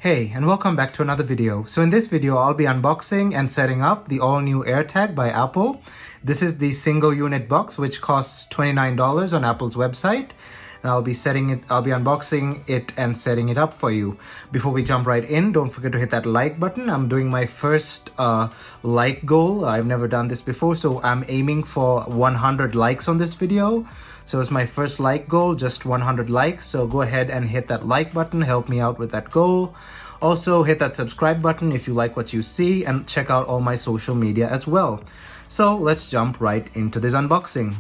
Hey, and welcome back to another video. So in this video, I'll be unboxing and setting up the all-new AirTag by Apple. This is the single unit box, which costs $29 on Apple's website. And I'll be unboxing it and setting it up for you. Before we jump right in, don't forget to hit that like button. I'm doing my first like goal. I've never done this before, so I'm aiming for 100 likes on this video. So it's my first like goal, just 100 likes. So go ahead and hit that like button, help me out with that goal. Also hit that subscribe button if you like what you see, and check out all my social media as well. So let's jump right into this unboxing.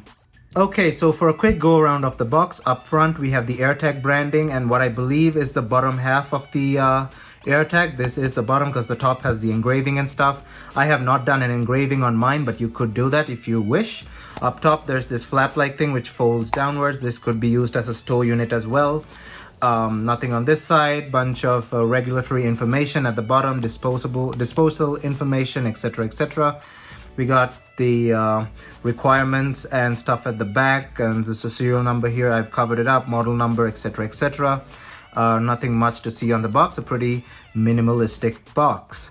Okay, so for a quick go around of the box, up front we have the AirTag branding and what I believe is the bottom half of the AirTag. This is the bottom because the top has the engraving and stuff. I have not done an engraving on mine, but you could do that if you wish. Up top there's this flap-like thing which folds downwards. This could be used as a store unit as well. Nothing on this side. Bunch of regulatory information at the bottom, disposal information, etc, etc. We got the requirements and stuff at the back, and there's a serial number here. I've covered it up, model number, etc, etc. Nothing much to see on the box, a pretty minimalistic box.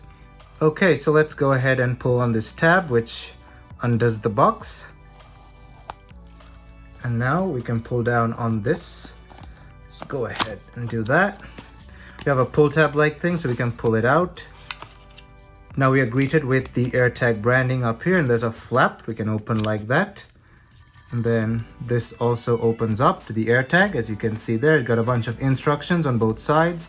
Okay, so let's go ahead and pull on this tab which undoes the box. And now we can pull down on this. Let's go ahead and do that. We have a pull tab like thing, so we can pull it out. Now we are greeted with the AirTag branding up here, and there's a flap we can open like that. And then this also opens up to the AirTag. As you can see there, it's got a bunch of instructions on both sides.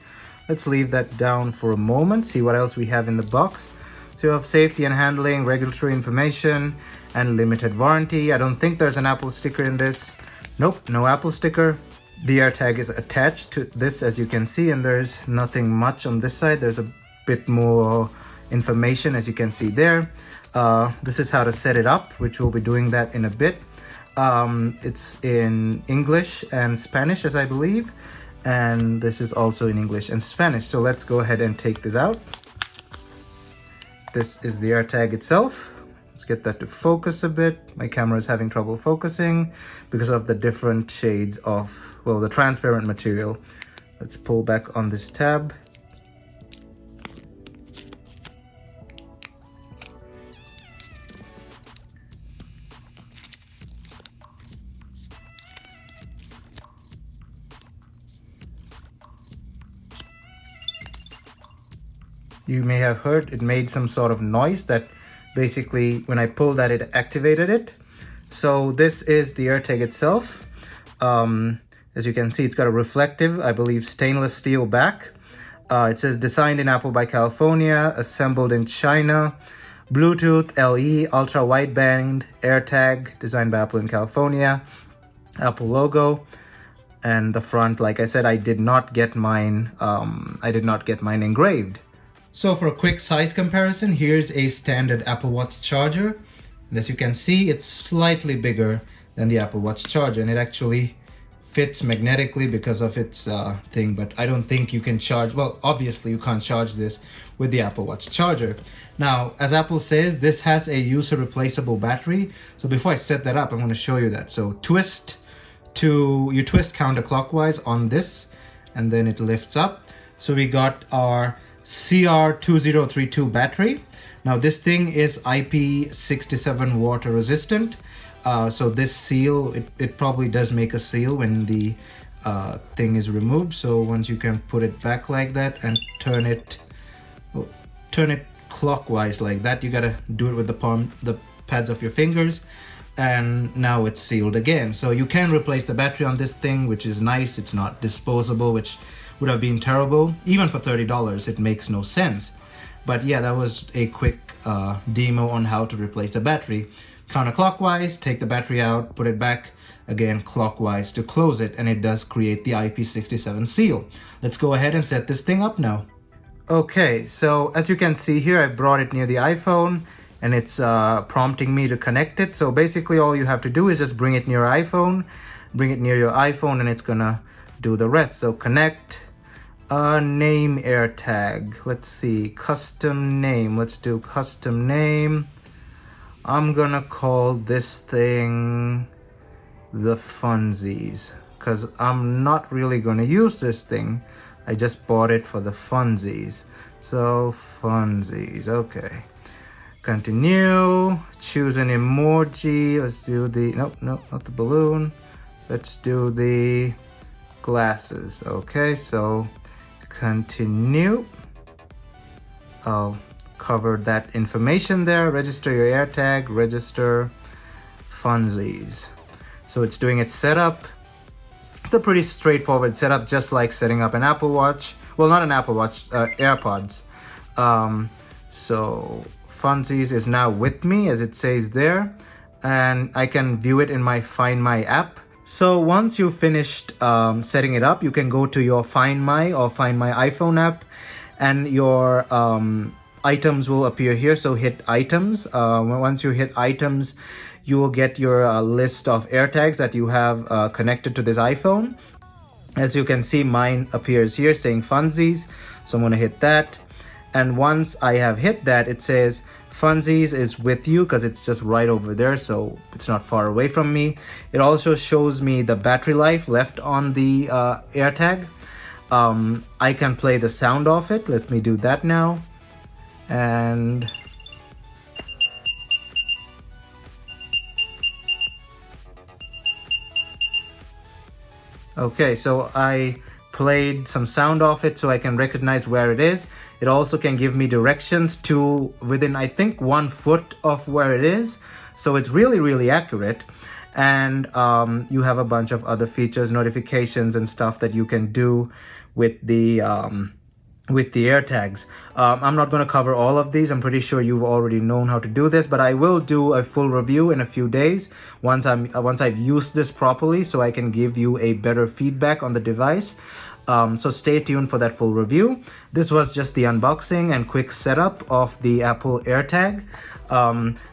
Let's leave that down for a moment, see what else we have in the box. So you have safety and handling, regulatory information, and limited warranty. I don't think there's an Apple sticker in this. Nope, no Apple sticker. The AirTag is attached to this, as you can see, and there's nothing much on this side. There's a bit more information, as you can see there. This is how to set it up, which we'll be doing that in a bit. It's in English and Spanish, as I believe, and this is also in English and Spanish. So let's go ahead and take this out. This is the AirTag itself. Let's get that to focus a bit. My camera is having trouble focusing because of the different shades of, well, the transparent material. Let's pull back on this tab. You may have heard it made some sort of noise that basically when I pulled that, it activated it. So this is the AirTag itself. As you can see, it's got a reflective, I believe, stainless steel back. It says designed in Apple by California, assembled in China, Bluetooth, LE, ultra wideband, AirTag, designed by Apple in California, Apple logo. And the front, like I said, I did not get mine engraved. So for a quick size comparison, here's a standard Apple Watch charger. And as you can see, it's slightly bigger than the Apple Watch charger, and it actually fits magnetically because of its thing, but I don't think you can charge, well, obviously you can't charge this with the Apple Watch charger. Now, as Apple says, this has a user replaceable battery. So before I set that up, I'm going to show you that. So you twist counterclockwise on this, and then it lifts up. So we got our CR2032 battery. Now this thing is IP67 water resistant. So this seal, it probably does make a seal when the thing is removed. So once you can put it back like that and turn it clockwise like that, you gotta do it with the pads of your fingers, and now it's sealed again. So you can replace the battery on this thing, which is nice. It's not disposable, which would have been terrible. Even for $30, it makes no sense. But yeah, that was a quick demo on how to replace the battery. Counterclockwise, take the battery out, put it back again clockwise to close it, and it does create the IP67 seal. Let's go ahead and set this thing up now. Okay, so as you can see here, I brought it near the iPhone, and it's prompting me to connect it. So basically all you have to do is just bring it near your iPhone, and it's gonna do the rest. So connect. Name AirTag. Let's see, custom name. Let's do custom name. I'm gonna call this thing the Funsies because I'm not really gonna use this thing. I just bought it for the funsies. So funsies, okay. Continue, choose an emoji. Let's do the, nope, not the balloon. Let's do the glasses. Okay, so continue. I'll cover that information there. Register your AirTag, register funsies. So it's doing its setup. It's a pretty straightforward setup, just like setting up an Apple Watch. Well, not an Apple Watch, AirPods. So funsies is now with me, as it says there, and I can view it in my Find My app. So once you've finished setting it up, you can go to your Find My or Find My iPhone app, and your items will appear here. So hit items. Once you hit items, you will get your list of AirTags that you have connected to this iPhone. As you can see, mine appears here saying funsies. So I'm going to hit that. And once I have hit that, it says funsies is with you, because it's just right over there, so it's not far away from me. It also shows me the battery life left on the AirTag. I can play the sound of it. Let me do that now. And okay, so I played some sound off it so I can recognize where it is. It also can give me directions to within, I think, 1 foot of where it is. So it's really accurate. And you have a bunch of other features, notifications and stuff that you can do with the AirTags. I'm not going to cover all of these. I'm pretty sure you've already known how to do this, but I will do a full review in a few days once I've used this properly, so I can give you a better feedback on the device. So stay tuned for that full review. This was just the unboxing and quick setup of the Apple AirTag.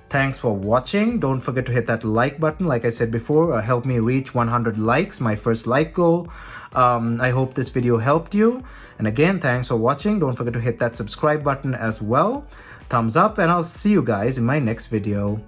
Thanks for watching. Don't forget to hit that like button. Like I said before, help me reach 100 likes, my first like goal. I hope this video helped you. And again, thanks for watching. Don't forget to hit that subscribe button as well. Thumbs up, and I'll see you guys in my next video.